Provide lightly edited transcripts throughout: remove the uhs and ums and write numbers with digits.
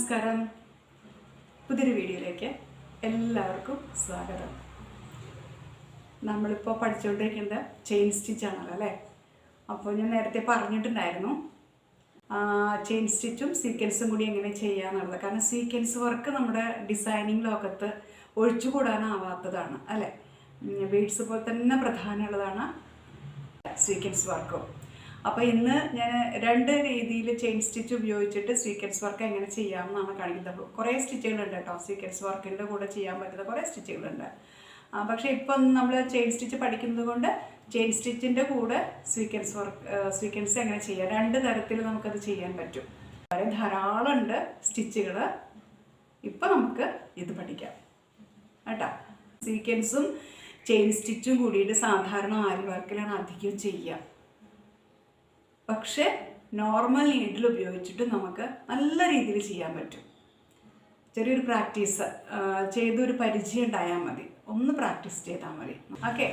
നമസ്കാരം. പുതിയൊരു വീഡിയോയിലേക്ക് എല്ലാവർക്കും സ്വാഗതം. നമ്മളിപ്പോൾ പഠിച്ചുകൊണ്ടിരിക്കുന്നത് ചെയിൻ സ്റ്റിച്ചാണല്ലോ അല്ലേ. അപ്പോൾ ഞാൻ നേരത്തെ പറഞ്ഞിട്ടുണ്ടായിരുന്നു ചെയിൻ സ്റ്റിച്ചും സീക്വൻസും കൂടി എങ്ങനെ ചെയ്യാന്നുള്ളത്. കാരണം സീക്വൻസ് വർക്ക് നമ്മുടെ ഡിസൈനിങ് ലോകത്ത് ഒഴിച്ചുകൂടാനാവാത്തതാണ് അല്ലേ. ബീഡ്സ് പോലെ തന്നെ പ്രധാനമുള്ളതാണ് സീക്വൻസ് വർക്കും. അപ്പോൾ ഇന്ന് ഞാൻ രണ്ട് രീതിയിൽ ചെയിൻ സ്റ്റിച്ച് ഉപയോഗിച്ചിട്ട് സീക്വൻസ് വർക്ക് എങ്ങനെ ചെയ്യാമെന്നാണ് കാണിക്കുന്നത്. കുറേ സ്റ്റിച്ചുകളുണ്ട് കേട്ടോ, സീക്വൻസ് വർക്കിൻ്റെ കൂടെ ചെയ്യാൻ പറ്റുന്ന കുറേ സ്റ്റിച്ചുകളുണ്ട്. പക്ഷേ ഇപ്പം നമ്മൾ ചെയിൻ സ്റ്റിച്ച് പഠിക്കുന്നത് കൊണ്ട് ചെയിൻ സ്റ്റിച്ചിൻ്റെ കൂടെ സീക്വൻസ് എങ്ങനെ ചെയ്യാം, രണ്ട് തരത്തിൽ നമുക്കത് ചെയ്യാൻ പറ്റും. വളരെ ധാരാളം ഉണ്ട് സ്റ്റിച്ചുകൾ. ഇപ്പം നമുക്ക് ഇത് പഠിക്കാം കേട്ടോ. സീക്വൻസും ചെയിൻ സ്റ്റിച്ചും കൂടിയിട്ട് സാധാരണ ആരി വർക്കിലാണ് അധികം ചെയ്യുക. പക്ഷേ നോർമൽ നീഡിൽ ഉപയോഗിച്ചിട്ട് നമുക്ക് നല്ല രീതിയിൽ ചെയ്യാൻ പറ്റും. ചെറിയൊരു പ്രാക്ടീസ് ചെയ്തൊരു പരിചയം ഉണ്ടായാൽ മതി, ഒന്ന് പ്രാക്ടീസ് ചെയ്താൽ മതി. ഓക്കെ,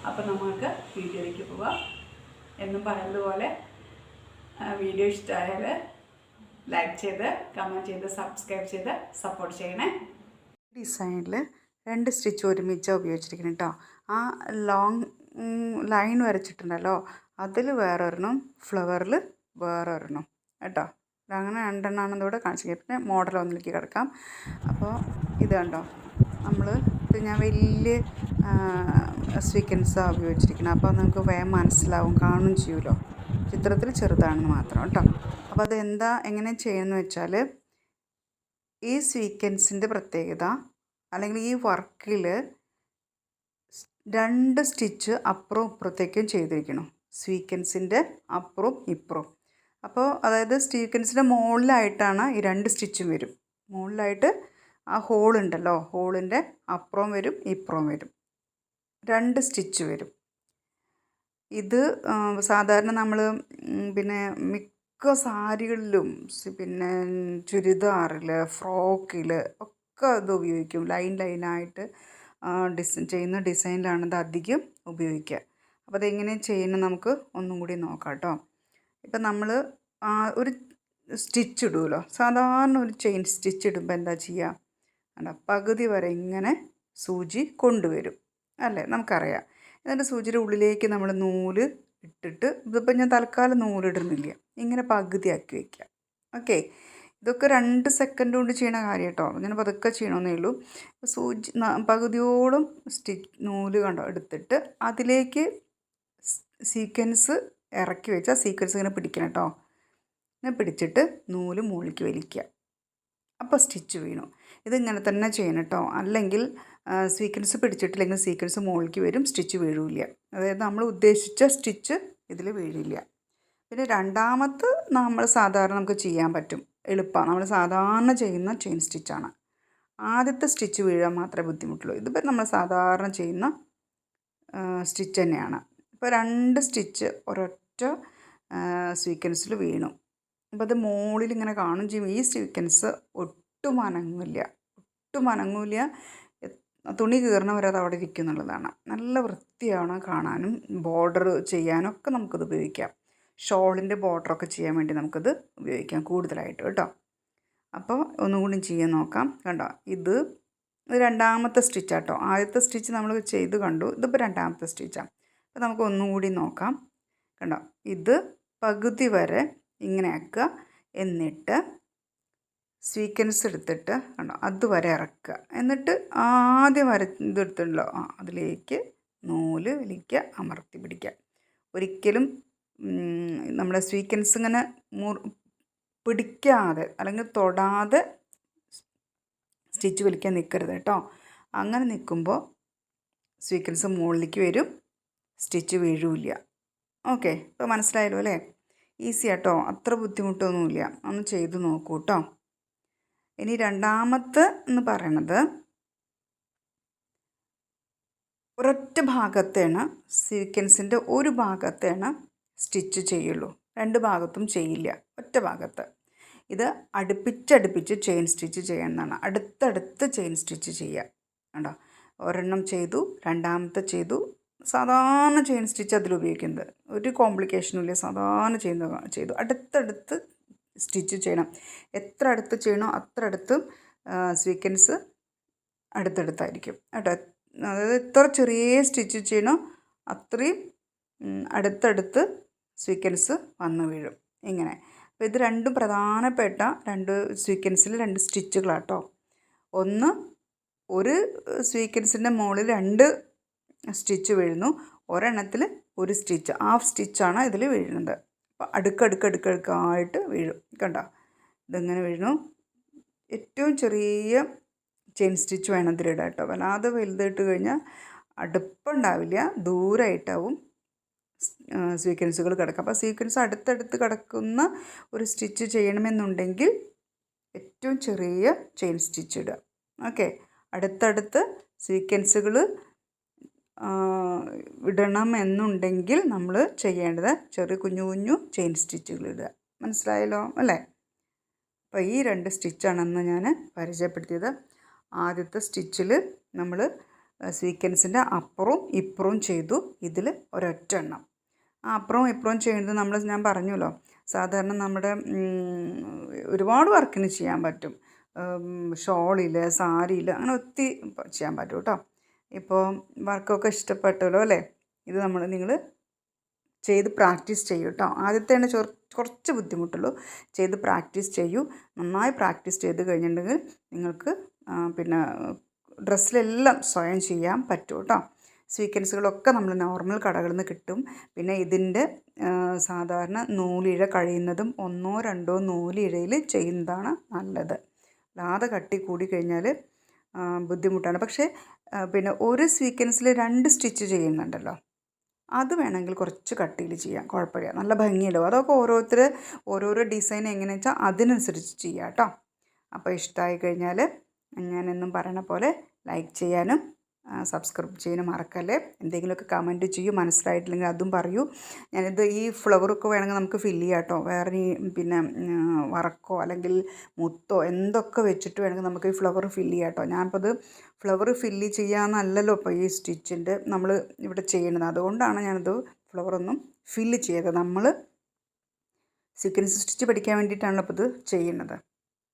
അപ്പോൾ നമുക്ക് വീഡിയോയിലേക്ക് പോവാം. എന്നും പറയുന്നത് പോലെ വീഡിയോ ഇഷ്ടമായാൽ ലൈക്ക് ചെയ്ത് കമൻറ്റ് ചെയ്ത് സബ്സ്ക്രൈബ് ചെയ്ത് സപ്പോർട്ട് ചെയ്യണേ. ഡിസൈനിൽ രണ്ട് സ്റ്റിച്ച് ഒരുമിച്ചാണ് ഉപയോഗിച്ചിരിക്കുന്നത് കേട്ടോ. ആ ലോങ് ലൈൻ വരച്ചിട്ടുണ്ടല്ലോ, അതിൽ വേറൊരെണ്ണം, ഫ്ലവറിൽ വേറൊരെണ്ണം കേട്ടോ. അങ്ങനെ രണ്ടെണ്ണമാണെന്ന് ഇവിടെ കാണിച്ചിരിക്കുന്നത്. പിന്നെ മോഡൽ ഒന്നിലേക്ക് കിടക്കാം. അപ്പോൾ ഇത് കണ്ടോ, ഞാൻ വലിയ സ്വീക്വൻസാണ് ഉപയോഗിച്ചിരിക്കുന്നത്. അപ്പോൾ നമുക്ക് വേഗം മനസ്സിലാവും, കാണും ചെയ്യുമല്ലോ. ചിത്രത്തിൽ ചെറുതാണെന്ന് മാത്രം കേട്ടോ. അപ്പോൾ അതെന്താ എങ്ങനെ ചെയ്യുമെന്ന് വെച്ചാൽ, ഈ സ്വീക്വൻസിൻ്റെ പ്രത്യേകത അല്ലെങ്കിൽ ഈ വർക്കിൽ രണ്ട് സ്റ്റിച്ച് അപ്പുറവും ഇപ്പുറത്തേക്കും ചെയ്തിരിക്കണം. സ്വീക്വൻസിൻ്റെ അപ്പുറവും ഇപ്പുറവും. അപ്പോൾ അതായത് സ്വീക്വൻസിൻ്റെ മുകളിലായിട്ടാണ് ഈ രണ്ട് സ്റ്റിച്ചും വരും. മുകളിലായിട്ട് ആ ഹോളുണ്ടല്ലോ, ഹോളിൻ്റെ അപ്പുറവും വരും ഇപ്പുറവും വരും, രണ്ട് സ്റ്റിച്ച് വരും. ഇത് സാധാരണ നമ്മൾ പിന്നെ മിക്ക സാരികളിലും പിന്നെ ചുരിദാറിൽ, ഫ്രോക്കിൽ ഒക്കെ ഇത് ഉപയോഗിക്കും. ലൈനായിട്ട് ചെയ്യുന്ന ഡിസൈനിലാണ് ഇത് അധികം ഉപയോഗിക്കുക. അപ്പോൾ അതെങ്ങനെ ചെയ്യുന്നത് നമുക്ക് ഒന്നും കൂടി നോക്കാം കേട്ടോ. ഇപ്പം നമ്മൾ ഒരു സ്റ്റിച്ച് ഇടുമല്ലോ, സാധാരണ ഒരു ചെയിൻ സ്റ്റിച്ച് ഇടുമ്പോൾ എന്താ ചെയ്യുക, അല്ല പകുതി വരെ ഇങ്ങനെ സൂചി കൊണ്ടുവരും അല്ലേ, നമുക്കറിയാം. എന്നിട്ട് സൂചിയുടെ ഉള്ളിലേക്ക് നമ്മൾ നൂല് ഇട്ടിട്ട്, ഇതിപ്പോൾ ഞാൻ തൽക്കാലം നൂലിടുന്നില്ല, ഇങ്ങനെ പകുതിയാക്കി വയ്ക്കുക. ഓക്കെ, ഇതൊക്കെ 2 സെക്കൻഡ് കൊണ്ട് ചെയ്യണ കാര്യം കേട്ടോ. ഇങ്ങനെ പതുക്കെ ചെയ്യണമെന്നേ ഉള്ളൂ. സൂചി പകുതിയോളം നൂല് കണ്ടോ എടുത്തിട്ട് അതിലേക്ക് സീക്വൻസ് ഇറക്കി വെച്ചാൽ സീക്വൻസ് ഇങ്ങനെ പിടിക്കണം കേട്ടോ. ഇങ്ങനെ പിടിച്ചിട്ട് നൂല് മുകളിലേക്ക് വലിക്കുക. അപ്പോൾ സ്റ്റിച്ച് വീണു. ഇതിങ്ങനെ തന്നെ ചെയ്യണം കേട്ടോ. അല്ലെങ്കിൽ സീക്വൻസ് പിടിച്ചിട്ടില്ലെങ്കിൽ സീക്വൻസ് മുകളിലേക്ക് വരും, സ്റ്റിച്ച് വീഴില്ല. അതായത് നമ്മൾ ഉദ്ദേശിച്ച സ്റ്റിച്ച് ഇതിൽ വീഴില്ല. പിന്നെ രണ്ടാമത്തെ നമ്മൾ സാധാരണ നമുക്ക് ചെയ്യാൻ പറ്റും, എളുപ്പമാണ്. നമ്മൾ സാധാരണ ചെയ്യുന്ന ചെയിൻ സ്റ്റിച്ചാണ്. ആദ്യത്തെ സ്റ്റിച്ച് വീഴാൻ മാത്രമേ ബുദ്ധിമുട്ടുള്ളൂ. ഇതിപ്പോൾ നമ്മൾ സാധാരണ ചെയ്യുന്ന സ്റ്റിച്ച് തന്നെയാണ്. ഇപ്പോൾ 2 സ്റ്റിച്ച് ഒരൊറ്റ സ്വീക്വൻസിൽ വീണു. അപ്പോൾ അത് മുകളിൽ ഇങ്ങനെ കാണും ചെയ്യും. ഈ സ്വീക്വൻസ് ഒട്ടും അനങ്ങില്ല. തുണി കീറണവരെ അത് അവിടെ ഇരിക്കും എന്നുള്ളതാണ്. നല്ല വൃത്തിയാണ് കാണാനും, ബോർഡർ ചെയ്യാനും ഒക്കെ നമുക്കത് ഉപയോഗിക്കാം. ഷോളിൻ്റെ ബോർഡറൊക്കെ ചെയ്യാൻ വേണ്ടി നമുക്കത് ഉപയോഗിക്കാം കൂടുതലായിട്ട് കേട്ടോ. അപ്പോൾ ഒന്നും കൂടി ചെയ്യാൻ നോക്കാം. കണ്ടോ, ഇത് രണ്ടാമത്തെ സ്റ്റിച്ചാട്ടോ. ആദ്യത്തെ സ്റ്റിച്ച് നമ്മൾ ചെയ്ത് കണ്ടു, ഇതിപ്പോൾ രണ്ടാമത്തെ സ്റ്റിച്ചാണ്. അപ്പോൾ നമുക്ക് ഒന്നും കൂടി നോക്കാം. കണ്ടോ, ഇത് പകുതി വരെ ഇങ്ങനെ ആക്കുക. എന്നിട്ട് സ്വീക്വൻസ് എടുത്തിട്ട് കണ്ടോ അതുവരെ ഇറക്കുക. എന്നിട്ട് ആദ്യം ഇതെടുത്തുണ്ടല്ലോ അതിലേക്ക് നൂല് വലിക്കുക, അമർത്തി പിടിക്കുക. ഒരിക്കലും നമ്മുടെ സ്വീക്വൻസ് ഇങ്ങനെ പിടിക്കാതെ അല്ലെങ്കിൽ തൊടാതെ സ്റ്റിച്ച് വലിക്കാൻ നിൽക്കരുത് കേട്ടോ. അങ്ങനെ നിൽക്കുമ്പോൾ സ്വീക്വൻസ് മുകളിലേക്ക് വരും, സ്റ്റിച്ച് വീഴില്ല. ഓക്കെ, ഇപ്പോൾ മനസ്സിലായല്ലോ അല്ലേ. ഈസി ആട്ടോ, അത്ര ബുദ്ധിമുട്ടൊന്നുമില്ല. ഒന്ന് ചെയ്ത് നോക്കൂ കേട്ടോ. ഇനി രണ്ടാമത്തെ എന്ന് പറയണത് ഒരൊറ്റ ഭാഗത്താണ്, സീക്വൻസിൻ്റെ ഒരു ഭാഗത്താണ് സ്റ്റിച്ച് ചെയ്യുള്ളൂ, 2 ഭാഗത്തും ചെയ്യില്ല, ഒറ്റ ഭാഗത്ത്. ഇത് അടുപ്പിച്ചടുപ്പിച്ച് ചെയിൻ സ്റ്റിച്ച് ചെയ്യണമെന്നാണ്. അടുത്തടുത്ത് ചെയിൻ സ്റ്റിച്ച് ചെയ്യുക. കണ്ടോ, ഒരെണ്ണം ചെയ്തു, രണ്ടാമത്തെ ചെയ്തു. സാധാരണ ചെയിൻ സ്റ്റിച്ച് അതിൽ ഉപയോഗിക്കുന്നത് ഒരു കോംപ്ലിക്കേഷനും ഇല്ല. സാധാരണ ചെയ്തു അടുത്തടുത്ത് സ്റ്റിച്ച് ചെയ്യണം. എത്ര അടുത്ത് ചെയ്യണോ അത്ര അടുത്തും സ്വീക്കൻസ് അടുത്തടുത്തായിരിക്കും കേട്ടോ. അതായത് എത്ര ചെറിയ സ്റ്റിച്ച് ചെയ്യണോ അത്രയും അടുത്തടുത്ത് സ്വീക്കൻസ് വന്ന് വീഴും ഇങ്ങനെ. അപ്പോൾ ഇത് രണ്ടും പ്രധാനപ്പെട്ട 2 സ്വീക്കൻസിൽ 2 സ്റ്റിച്ചുകളാട്ടോ. ഒന്ന് ഒരു സ്വീക്കൻസിൻ്റെ മുകളിൽ 2 സ്റ്റിച്ച് വീഴുന്നു, ഒരെണ്ണത്തിൽ ഒരു സ്റ്റിച്ച്, ഹാഫ് സ്റ്റിച്ചാണ് ഇതിൽ വീഴുന്നത്. അപ്പോൾ അടുക്കടുക്കടുക്കടുക്കായിട്ട് വീഴും. കണ്ടോ, ഇതെങ്ങനെ വീഴുന്നു. ഏറ്റവും ചെറിയ ചെയിൻ സ്റ്റിച്ച് വേണം ഇതിലിടാൻ കേട്ടോ. വല്ലാതെ വലുതിട്ട് കഴിഞ്ഞാൽ അടുപ്പുണ്ടാവില്ല, ദൂരമായിട്ടാവും സ്വീക്കൻസുകൾ കിടക്കുക. അപ്പോൾ സ്വീക്കൻസ് അടുത്തടുത്ത് കിടക്കുന്ന ഒരു സ്റ്റിച്ച് ചെയ്യണമെന്നുണ്ടെങ്കിൽ ഏറ്റവും ചെറിയ ചെയിൻ സ്റ്റിച്ച് ഇടുക. ഓക്കെ, അടുത്തടുത്ത് സ്വീക്കൻസുകൾ ഇടണം എന്നുണ്ടെങ്കിൽ നമ്മൾ ചെയ്യേണ്ടത് ചെറിയ കുഞ്ഞു കുഞ്ഞു ചെയിൻ സ്റ്റിച്ചുകൾ ഇടുക. മനസ്സിലായല്ലോ അല്ലേ? അപ്പോൾ ഈ 2 സ്റ്റിച്ചാണെന്ന് ഞാൻ പരിചയപ്പെടുത്തിയത്. ആദ്യത്തെ സ്റ്റിച്ചിൽ നമ്മൾ സ്വീക്കൻസിൻ്റെ അപ്പുറവും ഇപ്പുറവും ചെയ്തു. ഇതിൽ ഒരൊറ്റ എണ്ണം. ആ അപ്പുറവും ഇപ്പുറവും ചെയ്യുന്നത് ഞാൻ പറഞ്ഞല്ലോ, സാധാരണ നമ്മുടെ ഒരുപാട് വർക്കിന് ചെയ്യാൻ പറ്റും. ഷോളിൽ, സാരിയിൽ, അങ്ങനെ ഒത്തിരി ചെയ്യാൻ പറ്റും കേട്ടോ. ഇപ്പോൾ വർക്കൊക്കെ ഇഷ്ടപ്പെട്ടല്ലോ അല്ലേ? ഇത് നിങ്ങൾ ചെയ്ത് പ്രാക്ടീസ് ചെയ്യൂ കേട്ടോ. ആദ്യത്തേണ് കുറച്ച് ബുദ്ധിമുട്ടുള്ളൂ. ചെയ്ത് പ്രാക്ടീസ് ചെയ്യൂ. നന്നായി പ്രാക്ടീസ് ചെയ്ത് കഴിഞ്ഞിട്ടുണ്ടെങ്കിൽ നിങ്ങൾക്ക് പിന്നെ ഡ്രസ്സിലെല്ലാം സ്വയം ചെയ്യാൻ പറ്റും കേട്ടോ. സ്വീക്കൻസുകളൊക്കെ നമ്മൾ നോർമൽ കടകളിൽ നിന്ന് കിട്ടും. പിന്നെ ഇതിൻ്റെ സാധാരണ നൂലിഴ കഴിയുന്നതും 1 or 2 നൂലിഴയിൽ ചെയ്യുന്നതാണ് നല്ലത്. അല്ലാതെ കട്ടി കൂടി കഴിഞ്ഞാൽ ബുദ്ധിമുട്ടാണ്. പക്ഷേ പിന്നെ ഒരു സ്വീക്കൻസിൽ 2 സ്റ്റിച്ച് ചെയ്യുന്നുണ്ടല്ലോ, അത് വേണമെങ്കിൽ കുറച്ച് കട്ടിയിൽ ചെയ്യാം, കുഴപ്പമില്ല, നല്ല ഭംഗിയുണ്ടാവും. അതൊക്കെ ഓരോരോ ഡിസൈൻ എങ്ങനെയാണെന്ന് വെച്ചാൽ അതിനനുസരിച്ച് ചെയ്യാം കേട്ടോ. അപ്പോൾ ഇഷ്ടമായി കഴിഞ്ഞാൽ ഞാനെന്നും പറയണ പോലെ ലൈക്ക് ചെയ്യാനും സബ്സ്ക്രൈബ് ചെയ്യാനും മറക്കല്ലേ. എന്തെങ്കിലുമൊക്കെ കമൻറ്റ് ചെയ്യൂ, മനസ്സിലായിട്ടില്ലെങ്കിൽ അതും പറയൂ. ഞാനിത് ഈ ഫ്ലവറൊക്കെ വേണമെങ്കിൽ നമുക്ക് ഫില്ല് ചെയ്യാം കേട്ടോ. വേറെ പിന്നെ വറക്കോ അല്ലെങ്കിൽ മുത്തോ എന്തൊക്കെ വെച്ചിട്ട് വേണമെങ്കിൽ നമുക്ക് ഈ ഫ്ലവർ ഫില്ല് ചെയ്യാം കേട്ടോ. ഞാനിപ്പോൾ ഇത് ഫ്ലവർ ഫില്ല് ചെയ്യാമെന്നല്ലല്ലോ ഇപ്പോൾ ഈ സ്റ്റിച്ചിൻ്റെ നമ്മൾ ഇവിടെ ചെയ്യുന്നത്. അതുകൊണ്ടാണ് ഞാനിത് ഫ്ലവറൊന്നും ഫില്ല് ചെയ്തത്. നമ്മൾ സീക്വൻസ് സ്റ്റിച്ച് പഠിക്കാൻ വേണ്ടിയിട്ടാണല്ലോ ഇപ്പോൾ ഇത് ചെയ്യുന്നത്,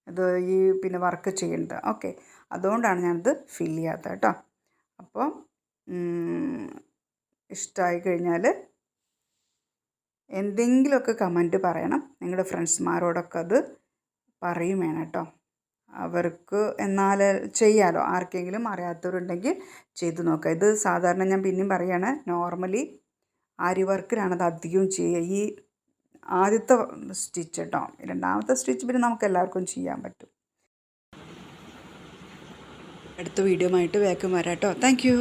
ഇത് ഈ പിന്നെ വർക്ക് ചെയ്യുന്നത്. ഓക്കെ, അതുകൊണ്ടാണ് ഞാനിത് ഫില്ല് ചെയ്യാത്തത് കേട്ടോ. അപ്പോൾ ഇഷ്ടമായി കഴിഞ്ഞാൽ എന്തെങ്കിലുമൊക്കെ കമൻറ്റ് പറയണം. നിങ്ങളുടെ ഫ്രണ്ട്സ്മാരോടൊക്കെ അത് പറയും വേണം കേട്ടോ. അവർക്ക് എന്നാൽ ചെയ്യാമല്ലോ. ആർക്കെങ്കിലും അറിയാത്തവരുണ്ടെങ്കിൽ ചെയ്ത് നോക്കുക. ഇത് സാധാരണ ഞാൻ പിന്നെയും പറയുകയാണ്, നോർമലി ആരി വർക്കിലാണത് അധികവും ചെയ്യുക. ഈ ആദ്യത്തെ സ്റ്റിച്ച് കേട്ടോ. രണ്ടാമത്തെ സ്റ്റിച്ച് പിന്നെ നമുക്ക് എല്ലാവർക്കും ചെയ്യാൻ പറ്റും. അടുത്ത വീഡിയോ ആയിട്ട് വേഗം വരാം കേട്ടോ. Thank you.